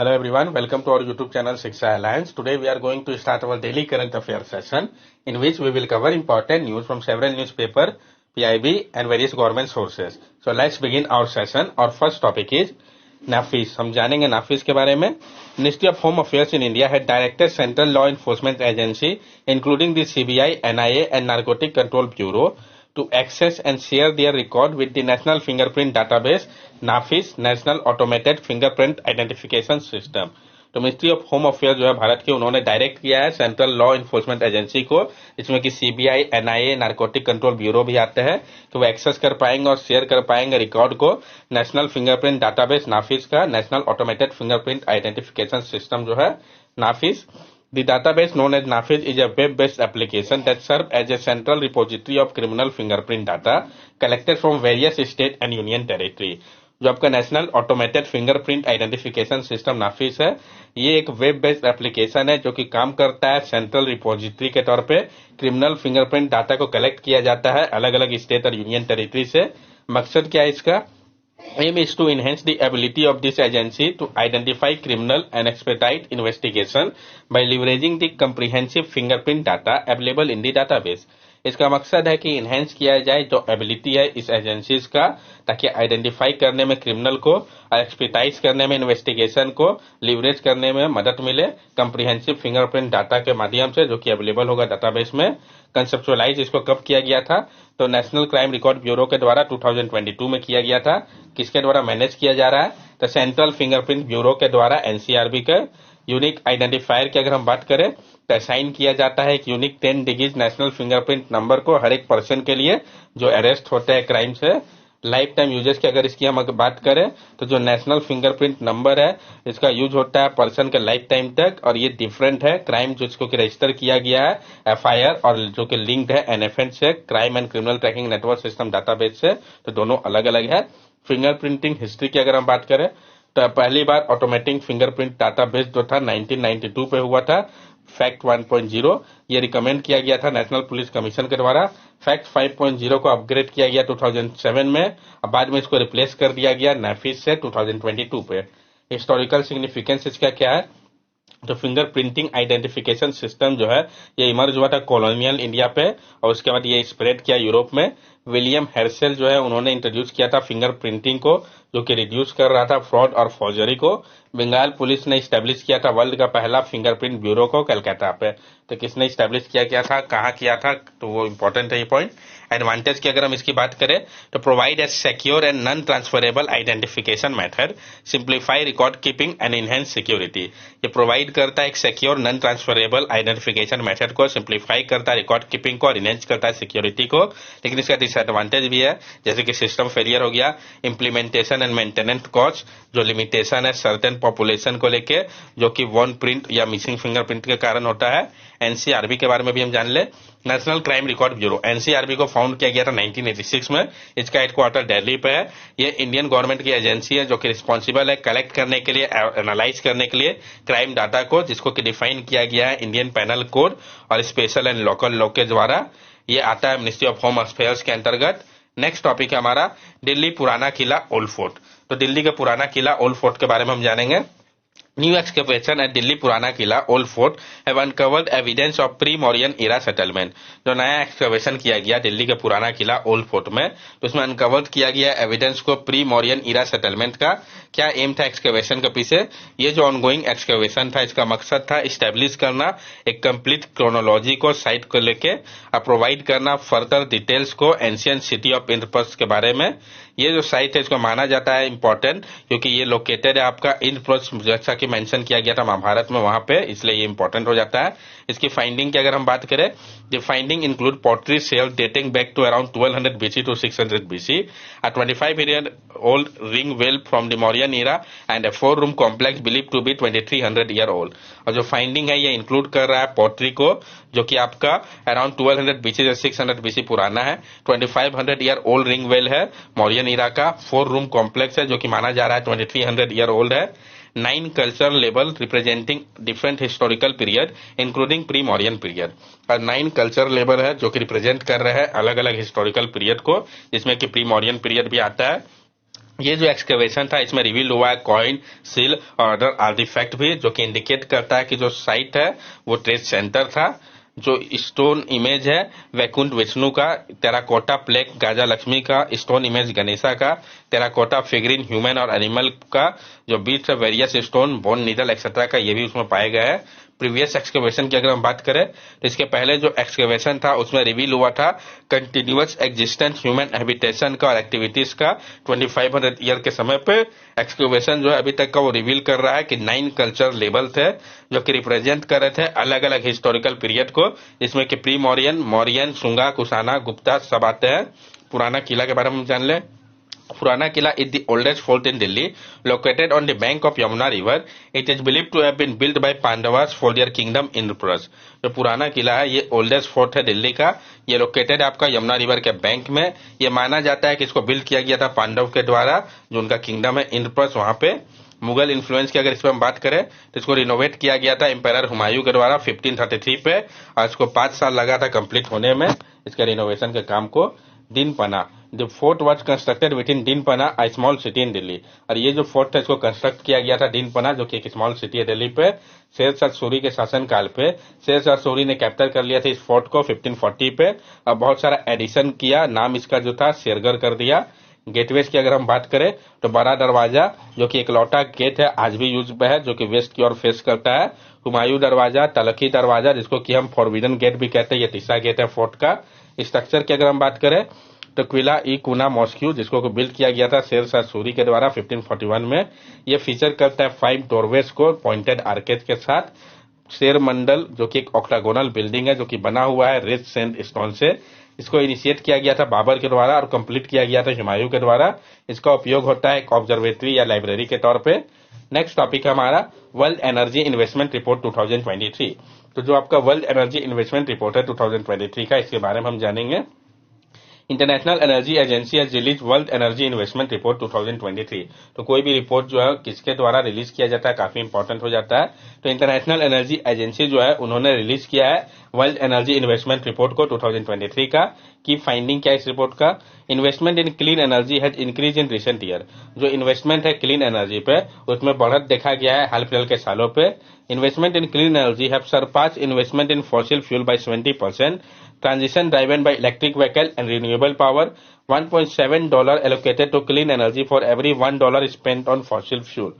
Hello everyone, welcome to our YouTube channel Shiksha Alliance. Today we are going to start our daily current affairs session in which we will cover important news from several newspaper, PIB and various government sources. So let's begin our session. Our first topic is NAFIS. हम जानेंगे NAFIS के बारे में. Ministry of Home Affairs in India had directed Central Law Enforcement Agency including the CBI, NIA and Narcotic Control Bureau to access and share their record with the National Fingerprint Database NAFIS, National Automated Fingerprint Identification System. तो ministry of home affair जो है भारत की, उन्होंने direct किया है central law enforcement agency को, इसमें कि CBI, NIA, narcotic control bureau भी आते हैं, तो वो एक्सेस कर पाएंगे और शेयर कर पाएंगे रिकॉर्ड को नेशनल फिंगरप्रिंट डाटाबेस नाफिस का, national automated fingerprint identification system जो है Nafis. The database known as NAFIS is a web-based application that serves as a central repository of criminal fingerprint data collected from various state and union territory. जो आपका national automated fingerprint identification system NAFIS है, ये एक web based application है जो कि काम करता है सेंट्रल रिपोजिटरी के तौर पे. क्रिमिनल फिंगरप्रिंट डाटा को कलेक्ट किया जाता है अलग अलग स्टेट और यूनियन टेरिटरी से. मकसद क्या है इसका? Aim is to enhance the ability of this agency to identify criminal and expedite investigation by leveraging the comprehensive fingerprint data available in the database. इसका मकसद है कि इनहेंस किया जाए जो एबिलिटी है इस एजेंसीज का, ताकि आइडेंटिफाई करने में क्रिमिनल को और एक्सपर्टाइज करने में इन्वेस्टिगेशन को लिवरेज करने में मदद मिले कम्प्रिहेंसिव फिंगरप्रिंट डाटा के माध्यम से, जो कि अवेलेबल होगा डाटाबेस में. कंसेप्चुअलाइज इसको कब किया गया था? तो नेशनल क्राइम रिकॉर्ड ब्यूरो के द्वारा 2022 में किया गया था. किसके द्वारा मैनेज किया जा रहा है? तो सेंट्रल फिंगरप्रिंट ब्यूरो के द्वारा एनसीआरबी के. यूनिक आइडेंटिफायर की अगर हम बात करें तो असाइन किया जाता है एक unique 10 digit national fingerprint number को हर एक पर्सन के लिए जो अरेस्ट होते हैं क्राइम से. लाइफ टाइम यूजेस की अगर इसकी हम बात करें तो जो नेशनल फिंगरप्रिंट नंबर है इसका यूज होता है पर्सन के लाइफ टाइम तक, और ये डिफरेंट है क्राइम जिसको कि रजिस्टर किया गया है एफआईआर और जो कि लिंक्ड है एनएफएन से, crime and criminal tracking network system database से. तो दोनों अलग अलग है. फिंगरप्रिंटिंग हिस्ट्री की अगर हम बात करें तो पहली बार ऑटोमेटिक फिंगरप्रिंट डाटाबेस जो था 1992 पे हुआ था. फैक्ट 1.0 ये रिकमेंड किया गया था नेशनल पुलिस कमीशन के द्वारा. फैक्ट 5.0 को अपग्रेड किया गया 2007 में, अब बाद में इसको रिप्लेस कर दिया गया नाफिस से 2022 पे. हिस्टोरिकल सिग्निफिकेंस इसका क्या है? तो फिंगर प्रिंटिंग आइडेंटिफिकेशन सिस्टम जो है ये इमर्ज हुआ था कॉलोनियल इंडिया पे और उसके बाद ये स्प्रेड किया यूरोप में. विलियम हेर्सेल जो है उन्होंने इंट्रोड्यूस किया था फिंगर प्रिंटिंग को, जो कि रिड्यूस कर रहा था फ्रॉड और फॉर्जरी को. बंगाल पुलिस ने स्टैब्लिश किया था वर्ल्ड का पहला फिंगरप्रिंट ब्यूरो को कलकत्ता पे. तो किसने स्टैब्लिश किया गया था, कहाँ किया था, तो वो इंपॉर्टेंट है ये पॉइंट. एडवांटेज की अगर हम इसकी बात करें तो provide a secure and non transferable identification method, simplify record keeping and enhance security. ये प्रोवाइड करता है एक secure non transferable identification method को, सिंप्लीफाई करता है रिकॉर्ड कीपिंग को और इनहेंस करता है सिक्योरिटी को. लेकिन इसका डिसएडवांटेज भी है, जैसे कि सिस्टम फेलियर हो गया, इम्प्लीमेंटेशन एंड मेंटेनेंस कॉस्ट, जो लिमिटेशन है सर्टेन पॉपुलेशन को लेके जो कि वन प्रिंट या मिसिंग फिंगरप्रिंट के कारण होता है. एनसीआरबी के बारे में भी हम जान ले. National crime record bureau NCRB को फाउंड किया गया था 1986 में. इसका हेडक्वार्टर दिल्ली पे है. ये इंडियन गवर्नमेंट की एजेंसी है जो कि रिस्पॉन्सिबल है कलेक्ट करने के लिए, एनालाइज करने के लिए क्राइम डाटा को, जिसको कि डिफाइन किया गया है इंडियन पेनल कोड और स्पेशल एंड लोकल लॉ के द्वारा. ये आता है मिनिस्ट्री ऑफ होम अफेयर्स के अंतर्गत. नेक्स्ट टॉपिक है हमारा दिल्ली पुराना किला ओल्ड फोर्ट. तो दिल्ली का पुराना किला ओल्ड फोर्ट के बारे में हम जानेंगे. New excavation at Delhi Purana Killa Old Fort have uncovered evidence of pre-Mauryan era settlement. जो नया एक्सकवेशन किया गया दिल्ली के पुराना किला ओल्ड फोर्ट में, तो उसमें अनकवर्ड किया गया एविडेंस को प्री मॉरियन इरा सेटलमेंट का. क्या एम था एक्सकवेशन के पीछे? ये जो ऑनगोइंग एक्सकवेशन था इसका मकसद था इस्टेब्लिश करना एक कंप्लीट क्रोनोलॉजी को साइट को लेके और प्रोवाइड करना फर्दर डिटेल्स को एंशियंट सिटी ऑफ इंद्रप्रस्थ के बारे में. ये जो साइट है इसको माना जाता है इंपॉर्टेंट क्योंकि ये लोकेटेड है आपका इंद्रप्रस्थ, जैसा कि मेंशन किया गया था महाभारत में वहां पे, इसलिए ये इंपॉर्टेंट हो जाता है. इसकी फाइंडिंग की अगर हम बात करें, the finding include pottery shells dating back to around 1200 BC to 600 BC, a 25-year old ring well from the Mauryan era and a 4-room complex believed to be 2300 year old. और जो finding है ये include कर रहा है pottery को, जो कि आपका अराउंड 1200 BC से 600 BC पुराना है. 2500 ईयर ओल्ड रिंग वेल है मौर्यन इरा का. 4-room कॉम्प्लेक्स है जो कि माना जा रहा है 2300 ईयर ओल्ड है. 9 cultural label representing different historical period including pre Mauryan period. और 9 कल्चरल लेबल है जो कि रिप्रेजेंट कर रहे हैं अलग अलग हिस्टोरिकल पीरियड को, जिसमें कि प्री मॉरियन पीरियड भी आता है. ये जो एक्सकवेशन था इसमें रिवील हुआ है कॉइन, सील और अदर आर्टिफैक्ट भी, जो कि इंडिकेट करता है कि जो साइट है वो ट्रेड सेंटर था। जो स्टोन इमेज है वैकुंठ विष्णु का, टेराकोटा प्लेक गाजा लक्ष्मी का, स्टोन इमेज गणेशा का, टेराकोटा फिगरिन ह्यूमन और एनिमल का, जो beads of various stone bone needle etcetera का, ये भी उसमें पाए गए हैं। प्रीवियस एक्सकवेशन की अगर हम बात करें तो इसके पहले जो एक्सकवेशन था उसमें रिवील हुआ था कंटिन्यूअस एग्जिस्टेंस ह्यूमन हैबिटेशन का और एक्टिविटीज का 2500 ईयर के समय पे। एक्सकवेशन जो है अभी तक का वो रिवील कर रहा है कि 9 कल्चर लेवल थे जो कि रिप्रेजेंट कर रहे थे अलग अलग हिस्टोरिकल पीरियड को, जिसमें कि प्री मौर्यन, मौर्यन, शुंगा, कुषाणा, गुप्ता सब आते हैं। पुराना किला के बारे में हम जान लें। Purana Killa is the oldest fort in Delhi, located on the bank of Yamuna River. It is believed to have been built by Pandavas for their kingdom Indraprastha. जो पुराना किला है ये ओल्डेस्ट फोर्ट है दिल्ली का। ये लोकेटेड है आपका Yamuna river के बैंक में। ये माना जाता है कि इसको बिल्ड किया गया था पांडव के द्वारा, जो उनका किंगडम है इंद्रप्रस्थ, वहां पे। मुगल इन्फ्लुएंस की अगर इस पर हम बात करें तो इसको रिनोवेट किया गया था एम्पायर हुमायूं के द्वारा 1533 पे, और इसको 5 साल लगा था कंप्लीट होने में इसके रिनोवेशन के काम को। Dinpanah, the fort was constructed within Dinpanah, a small city in Delhi. और ये जो फोर्ट था इसको कंस्ट्रक्ट किया गया था दीनपना, जो कि एक स्मॉल सिटी है दिल्ली पे। शेरशाह सूरी के शासन काल पे शेरशाह सूरी ने कैप्चर कर लिया था इस फोर्ट को 1540 पे, और बहुत सारा एडिशन किया, नाम इसका जो था शेरगढ़ कर दिया। गेटवेज की अगर हम बात करें तो बड़ा दरवाजा जो कि एक लौटा गेट है, आज भी यूज में है, जो कि वेस्ट की ओर फेस करता है। हुमायूं दरवाजा, तलखी दरवाजा जिसको कि हम फॉरबिडन गेट भी कहते हैं, ये तीसरा गेट है फोर्ट का। स्ट्रक्चर की अगर हम बात करें तो क्विला ई कुना मॉस्क्यू, जिसको बिल्ड किया गया था शेरशाह सूरी के द्वारा 1541 में। ये फीचर करता है 5 डोरवेज को पॉइंटेड आर्केज के साथ। शेर मंडल जो कि एक ऑक्टागोनल बिल्डिंग है जो कि बना हुआ है रेड सैंड स्टोन से। इसको इनिशिएट किया गया था बाबर के द्वारा और कंप्लीट किया गया था हुमायूं के द्वारा। इसका उपयोग होता है एक ऑब्जर्वेटरी या लाइब्रेरी के तौर पे। नेक्स्ट टॉपिक है हमारा वर्ल्ड एनर्जी इन्वेस्टमेंट रिपोर्ट 2023। तो जो आपका वर्ल्ड एनर्जी इन्वेस्टमेंट रिपोर्ट है 2023 का, इसके बारे में हम जानेंगे। International energy agency has release world energy investment report 2023। तो कोई भी रिपोर्ट जो है किसके द्वारा रिलीज किया जाता है काफी इंपॉर्टेंट हो जाता है। तो इंटरनेशनल एनर्जी एजेंसी जो है उन्होंने रिलीज किया है वर्ल्ड एनर्जी इन्वेस्टमेंट रिपोर्ट को 2023 का। की फाइंडिंग क्या है इस रिपोर्ट का? Investment in clean energy has increase in recent year. जो इन्वेस्टमेंट है क्लीन एनर्जी पे उसमें बढ़त देखा गया है हाल फिलहाल के सालों पे। Investment in clean energy have surpass investment in fossil fuel by 70%. Transition driven by electric vehicle and renewable power. $1.7 allocated to clean energy for every $1 spent on fossil fuel.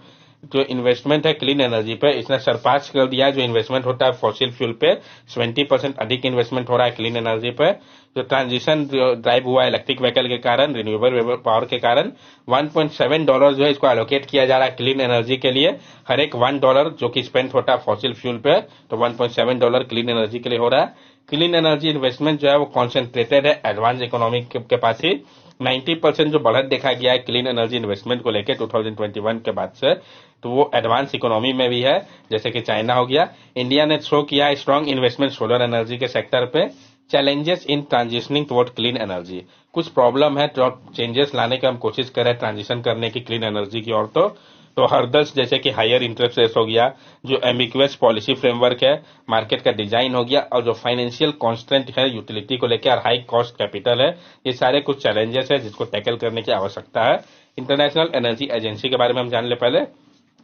जो इन्वेस्टमेंट है क्लीन एनर्जी पे इसने सरपास कर दिया है जो investment होता है फॉसिल फ्यूल पे। 70% अधिक इन्वेस्टमेंट हो रहा है क्लीन एनर्जी पे। जो ट्रांजिशन ड्राइव हुआ है इलेक्ट्रिक व्हीकल के कारण, रिन्यूएबल पावर के कारण, $1.7 जो है इसको एलोकेट किया जा रहा है क्लीन एनर्जी के लिए। हर एक $1 जो कि स्पेंड होता है फॉसिल फ्यूल पे, तो $1.7 क्लीन एनर्जी के लिए हो रहा है। क्लीन एनर्जी इन्वेस्टमेंट जो है वो कॉन्सेंट्रेटेड है एडवांस इकोनॉमी के पास ही। 90% जो बढ़त देखा गया है क्लीन एनर्जी इन्वेस्टमेंट को लेकर 2021 के बाद से, तो वो एडवांस इकोनॉमी में भी है, जैसे कि चाइना हो गया। इंडिया ने शो किया है स्ट्रॉन्ग इन्वेस्टमेंट सोलर एनर्जी के सेक्टर पे। Challenges in transitioning toward clean energy, कुछ प्रॉब्लम है तो चेंजेस लाने की हम कोशिश करें ट्रांजिशन करने की क्लीन एनर्जी की ओर। तो हर्डल्स जैसे कि हायर इंटरेस्ट रेट हो गया, जो एम्बिग्युअस पॉलिसी फ्रेमवर्क है, मार्केट का डिजाइन हो गया, और जो फाइनेंशियल कॉन्स्टेंट है यूटिलिटी को लेकर और हाई कॉस्ट कैपिटल है, ये सारे कुछ चैलेंजेस है जिसको टैकल करने की आवश्यकता है। इंटरनेशनल एनर्जी एजेंसी के बारे में हम जान ले पहले।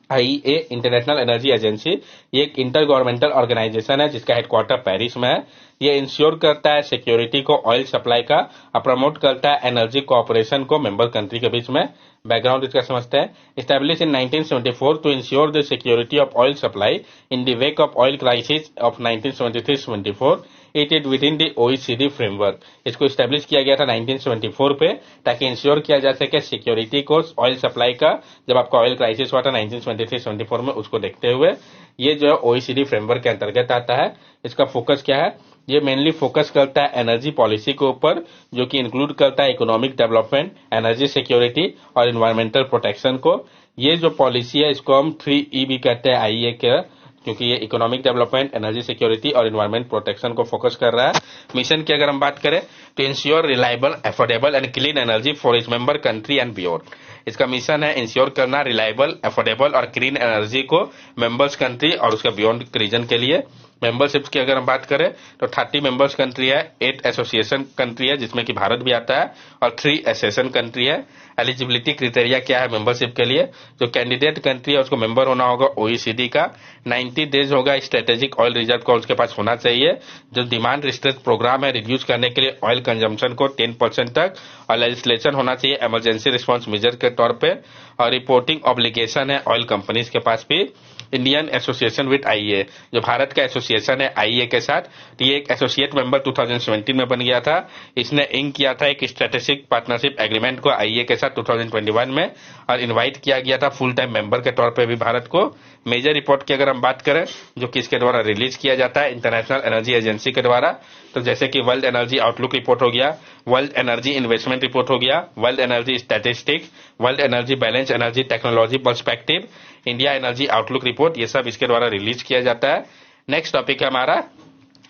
आईईए इंटरनेशनल एनर्जी एजेंसी ये एक इंटर गवर्नमेंटल ऑर्गेनाइजेशन है जिसका हेडक्वार्टर पेरिस में है। ये इंश्योर करता है सिक्योरिटी को ऑयल सप्लाई का और प्रमोट करता है एनर्जी कोऑपरेशन को मेंबर कंट्री के बीच में। बैकग्राउंड इसका समझते हैं। Establish in 1974 to ensure the security of oil supply in the wake of oil crisis of 1973-74। It is within the OECD framework. इसको स्टैब्लिश किया गया था 1974 पे ताकि इंश्योर किया जा सके सिक्योरिटी को ऑयल सप्लाई का, जब आपका ऑयल क्राइसिस हुआ था 1973-74 में, उसको देखते हुए ये जो है ओईसीडी फ्रेमवर्क के अंतर्गत आता है। इसका फोकस क्या है? ये मेनली फोकस करता है एनर्जी पॉलिसी के ऊपर, जो कि इंक्लूड करता है इकोनॉमिक डेवलपमेंट, एनर्जी सिक्योरिटी और एनवायरमेंटल प्रोटेक्शन को। ये जो पॉलिसी है इसको हम 3E भी कहते हैं आईईए के, क्योंकि ये इकोनॉमिक डेवलपमेंट, एनर्जी सिक्योरिटी और एनवायरमेंट प्रोटेक्शन को फोकस कर रहा है। मिशन की अगर हम बात करें तो ensure reliable, affordable and clean energy for its member country and beyond. इसका मिशन है इंश्योर करना रिलायबल, अफोर्डेबल और क्लीन एनर्जी को मेंबर्स कंट्री और उसका बियॉन्ड रीजन के लिए। मेंबरशिप्स की अगर हम बात करें तो 30 मेंबर्स कंट्री है, 8 एसोसिएशन कंट्री है जिसमें कि भारत भी आता है, और 3 एसेशन कंट्री है। एलिजिबिलिटी क्राइटेरिया क्या है मेंबरशिप के लिए? जो कैंडिडेट कंट्री है उसको मेंबर होना होगा ओईसीडी का, 90 डेज होगा स्ट्रेटेजिक ऑयल रिजर्व का उसके पास होना चाहिए, जो डिमांड रिस्ट्रिक्ट प्रोग्राम है रिड्यूस करने के लिए ऑयल कंजम्पशन को 10% तक, और लेजिस्लेशन होना चाहिए इमरजेंसी रिस्पांस मेजर के तौर पे, और रिपोर्टिंग ऑब्लिगेशन है ऑयल कंपनीज के पास भी। इंडियन एसोसिएशन विद आईईए, जो भारत का एसोसिएशन है आईईए के साथ, ये एक एसोसिएट मेंबर 2017 में बन गया था। इसने इंक किया था एक स्ट्रेटेजिक पार्टनरशिप एग्रीमेंट को आईईए के साथ 2021 में, और इनवाइट किया गया था फुल टाइम मेंबर के तौर पे भी भारत को। मेजर रिपोर्ट की अगर हम बात करें जो किसके द्वारा रिलीज किया जाता है, इंटरनेशनल एनर्जी एजेंसी के द्वारा, तो जैसे कि वर्ल्ड एनर्जी आउटलुक रिपोर्ट हो गया, वर्ल्ड एनर्जी इन्वेस्टमेंट रिपोर्ट हो गया, world energy statistics, world energy balance, energy technology perspective, India energy outlook report, ये सब इसके द्वारा रिलीज किया जाता है। नेक्स्ट टॉपिक है हमारा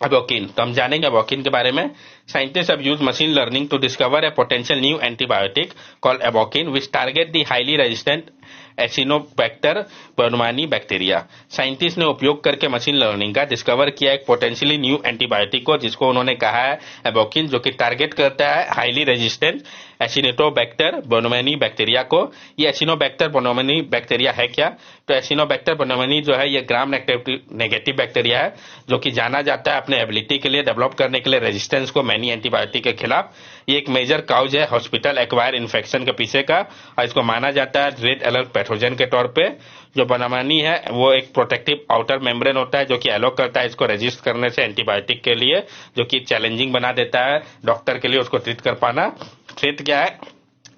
एबोकिन, तो हम जानेंगे एबोकिन के बारे में। Scientist have used machine learning to discover a potential new antibiotic called abaucin which target the highly resistant acinetobacter baumannii bacteria. Scientist ने उपयोग करके मशीन लर्निंग का डिस्कवर किया एक पोटेंशियली न्यू एंटीबायोटिक को, जिसको उन्होंने कहा है एबोकिन, जो कि टारगेट करता है हाईली रेजिस्टेंट एसिनोटोबैक्टर बोनोमेनी बैक्टीरिया को। ये एसिनोबैक्टर बोनोमेनी बैक्टीरिया है क्या? तो एसिनोबैक्टर बोनोमेनी जो है ये ग्राम नेगेटिव बैक्टीरिया है, जो कि जाना जाता है अपने एबिलिटी के लिए डेवलप करने के लिए रेजिस्टेंस को मैनी एंटीबायोटिक के खिलाफ। ये एक मेजर काउज है हॉस्पिटल एक्वायर इन्फेक्शन के पीछे का, और इसको माना जाता है रेड अलर्ट पैथोजन के तौर पे। जो बोनोमेनी है वो एक प्रोटेक्टिव आउटर मेम्ब्रेन होता है जो कि अलो करता है इसको रेजिस्ट करने से एंटीबायोटिक के लिए, जो कि चैलेंजिंग बना देता है डॉक्टर के लिए उसको ट्रीट कर पाना। थ्रेट क्या है?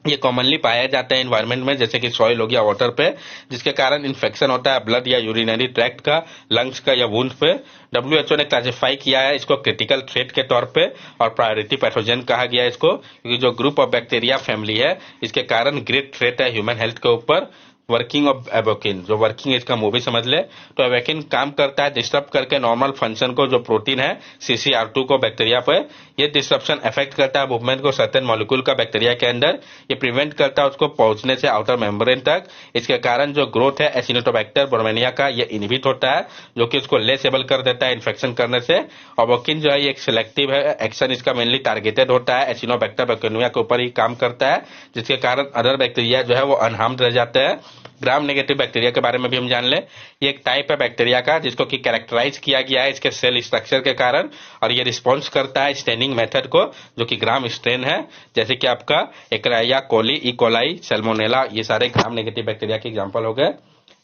ये कॉमनली पाया जाता है एनवायरनमेंट में, जैसे कि सॉइल हो गया, वाटर पे, जिसके कारण इन्फेक्शन होता है ब्लड या यूरिनरी ट्रैक्ट का, लंग्स का या वुंड पे। डब्ल्यूएचओ ने क्लासिफाई किया है इसको क्रिटिकल थ्रेट के तौर पे, और प्रायोरिटी पैथोजन कहा गया है इसको, क्योंकि जो ग्रुप ऑफ बैक्टीरिया फैमिली है इसके कारण ग्रेट थ्रेट है ह्यूमन हेल्थ के ऊपर। वर्किंग ऑफ एबोकिन, जो वर्किंग इसका मूवी समझ ले, तो एबोकिन काम करता है डिस्टर्ब करके नॉर्मल फंक्शन को, जो प्रोटीन है CCR2 को बैक्टीरिया पे। ये डिस्ट्रप्शन अफेक्ट करता है मूवमेंट को सर्टेन मॉलिक्यूल का बैक्टीरिया के अंदर, ये प्रिवेंट करता है उसको पहुंचने से आउटर मेम्ब्रेन तक। इसके कारण जो ग्रोथ है एसिनोटोबैक्टर बोनोमेनिया का ये इनहिबिट होता है, जो कि उसको लेस एबल कर देता है इन्फेक्शन करने से। एबोकिन जो है ये एक सिलेक्टिव है, एक्शन इसका मेनली टारगेटेड होता है एसिनोबैक्टर बैक्टीरिया के ऊपर ही काम करता है, जिसके कारण अदर बैक्टीरिया जो है वो अनहार्म्ड रह जाते हैं। ग्राम नेगेटिव बैक्टीरिया के बारे में भी हम जान लें। ये एक टाइप है बैक्टीरिया का जिसको कि कैरेक्टराइज किया गया है इसके सेल स्ट्रक्चर के कारण, और ये रिस्पॉन्स करता है स्टेनिंग मेथड को, जो कि ग्राम स्ट्रेन है, जैसे कि आपका एक्राइया कोली, इकोलाई, सैल्मोनेला, ये सारे ग्राम नेगेटिव बैक्टीरिया के एग्जांपल हो गए।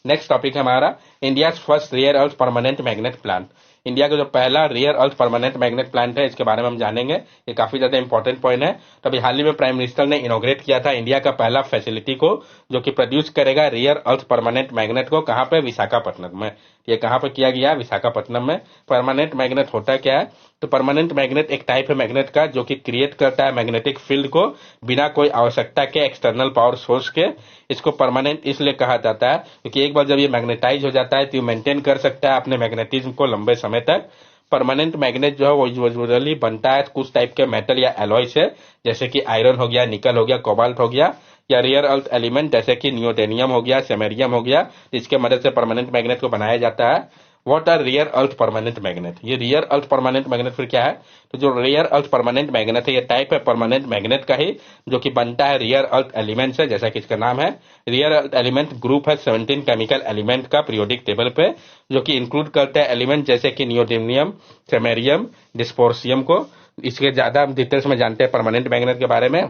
नेक्स्ट टॉपिक है हमारा India first rare earth permanent magnet plant. India का जो पहला rare earth permanent magnet plant है इसके बारे में हम जानेंगे, ये काफी ज्यादा इंपॉर्टेंट पॉइंट है। तो अभी हाल ही में प्राइम मिनिस्टर ने इनोग्रेट किया था इंडिया का पहला फैसिलिटी को, जो कि प्रोड्यूस करेगा रियर अर्थ परमानेंट मैग्नेट को। कहां पे? विशाखापट्टनम में। ये कहां पे किया गया? विशाखापट्टनम में। परमानेंट मैग्नेट होता क्या है? तो परमानेंट मैग्नेट एक टाइप है मैग्नेट का जो कि क्रिएट करता है मैग्नेटिक फील्ड को बिना कोई आवश्यकता के एक्सटर्नल पावर सोर्स के। इसको परमानेंट इसलिए कहा जाता है क्योंकि एक बार जब ये मैग्नेटाइज हो जाता है तो ये मेंटेन कर सकता है अपने मैग्नेटिज्म को लंबे समय तक। परमानेंट मैग्नेट जो है वो यूजुअली बनता है कुछ टाइप के मेटल या एलॉय से, जैसे कि आयरन हो गया, निकल हो गया, कोबाल्ट हो गया, या रियर अर्थ एलिमेंट जैसे कि नियोडेनियम हो गया, सेमेरियम हो गया, जिसके मदद से परमानेंट मैग्नेट को बनाया जाता है। What are rare earth permanent magnet? ये रियर अर्थ परमानेंट मैग्नेट फिर क्या है? तो जो रियर अर्थ परमानेंट मैग्नेट है ये टाइप है परमानेंट मैग्नेट का ही, जो कि बनता है रियर अर्थ एलिमेंट से, जैसा कि इसका नाम है। रियर अर्थ एलिमेंट ग्रुप है 17 केमिकल एलिमेंट का पीरियोडिक टेबल पे, जो कि इंक्लूड करते हैं एलिमेंट जैसे कि नियोडेनियम, सेमेरियम, डिस्पोर्सियम को। इसके ज्यादा हम डिटेल्स में जानते हैं परमानेंट मैग्नेट के बारे में।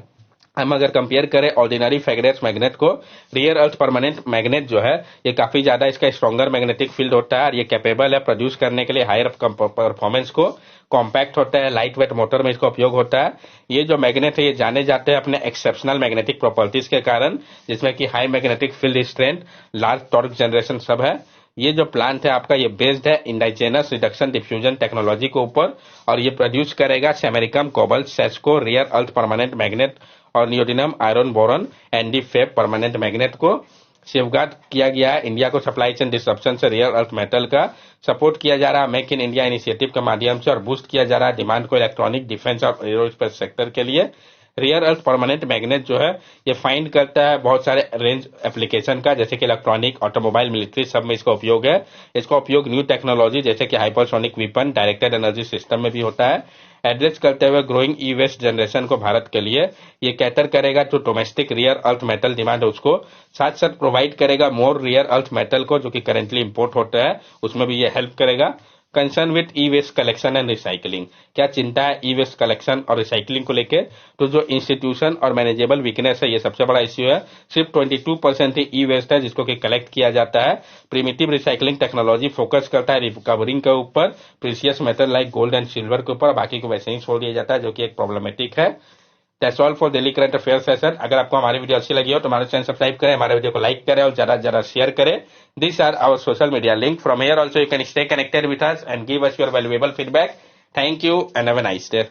हम अगर कंपेयर करें ऑर्डिनरी फेगरेट्स मैग्नेट को, रियर अर्थ परमानेंट मैग्नेट जो है ये काफी ज्यादा इसका स्ट्रॉन्गर मैग्नेटिक फील्ड होता है और ये कैपेबल है प्रोड्यूस करने के लिए हायर परफॉर्मेंस को। कॉम्पैक्ट होता है, लाइट वेट मोटर में इसका उपयोग होता है। ये जो मैग्नेट है ये जाने जाते हैं अपने एक्सेप्शनल मैग्नेटिक प्रॉपर्टीज के कारण, जिसमें कि high magnetic field strength, large torque generation सब है। ये जो प्लांट है आपका ये बेस्ड है इंडाइजेनस रिडक्शन डिफ्यूजन टेक्नोलॉजी के ऊपर, और ये प्रोड्यूस करेगा सेमेरिकम, कोबाल्ट, सेस्को, रियर अर्थ परमानेंट मैग्नेट और neodymium, iron, boron, ND FeB permanent magnet को सेफगार्ड किया गया है। इंडिया को सप्लाई चेन डिसरप्शन से रियर अर्थ मेटल का सपोर्ट किया जा रहा है मेक इन इंडिया इनिशिएटिव के माध्यम से, और बूस्ट किया जा रहा है डिमांड को इलेक्ट्रॉनिक, डिफेंस और एरोस्पेस सेक्टर के लिए। रियर अर्थ परमानेंट मैग्नेट जो है ये फाइंड करता है बहुत सारे रेंज एप्लीकेशन का, जैसे कि इलेक्ट्रॉनिक, ऑटोमोबाइल, मिलिट्री, सब में इसका उपयोग है। इसका उपयोग न्यू टेक्नोलॉजी जैसे कि hypersonic weapon, directed energy system में भी होता है। एड्रेस करते हुए ग्रोइंग ई वेस्ट जनरेशन को भारत के लिए ये कैटर करेगा जो domestic rear earth metal demand है उसको, साथ साथ प्रोवाइड करेगा मोर रियर अर्थ मेटल को जो कि करेंटली इंपोर्ट होता है, उसमें भी ये हेल्प करेगा। Concern with e waste collection and recycling, क्या चिंता है ई वेस्ट कलेक्शन और रिसाइकलिंग को लेके? तो जो इंस्टीट्यूशन और मैनेजेबल वीकनेस है ये सबसे बड़ा इश्यू है। सिर्फ 22% ही ई वेस्ट है जिसको कि कलेक्ट किया जाता है। प्रिमिटिव रिसाइकलिंग टेक्नोलॉजी फोकस करता है रिकवरिंग के ऊपर, precious metal like gold and silver के ऊपर, बाकी को वैसे ही छोड़ दिया जाता है जो कि एक प्रॉब्लमेटिक है। That's all for daily current affair session. अगर आपको हमारी वीडियो अच्छी लगी हो तो हमारे चैनल सब्सक्राइब करें, हमारे वीडियो को लाइक करें और ज्यादा से ज्यादा शेयर करें। These are our social media link. From here also you can stay connected with us and give us your valuable feedback. Thank you and have a nice day.